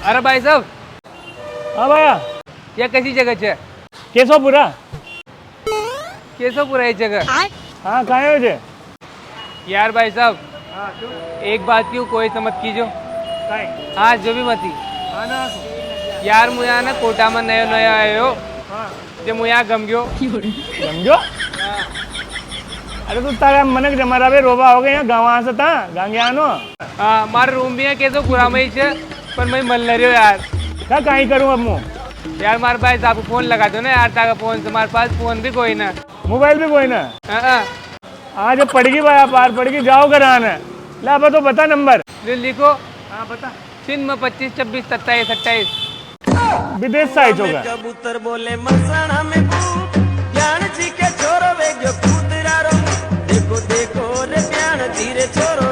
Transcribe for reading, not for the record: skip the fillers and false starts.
अरे भाई साहब, हाँ भैया, ये कैसी जगह है? केशवपुरा। केशवपुरा ये जगह? हाँ कहाँ है मुझे? यार भाई साहब, एक बात क्यों कोई समझ कीजो। हाँ जो भी मती यार, मुझे ना कोटा में नयो नयो आयो जो मुझे यहाँ गम गयो। समझो? अरे तू तारा मनक जमारा बे रोबा हो गए यहाँ गाँव से था गांगियानो। हाँ मारा रूम भी है केशवपुरा में ही छे, पर मैं मल नहीं रही यार। क्या कहीं करूँ अब मुँह? यार मारे भाई साहब फोन लगा दो ना यार, ताका फोन से हमारे पास फोन भी कोई ना, मोबाइल भी कोई ना। हाँ आज पड़गी भाई, पार पड़गी जाओ घर आना। ला अब तो बता नंबर। लिखो। हाँ बता। सिंध में 25 26 27 28। विदेश से आई होगा। कबूतर बोले मसाना में ज्ञान जी के छोरो वे जो कूतरा रो देखो देखो रे ज्ञान धीरे छोरो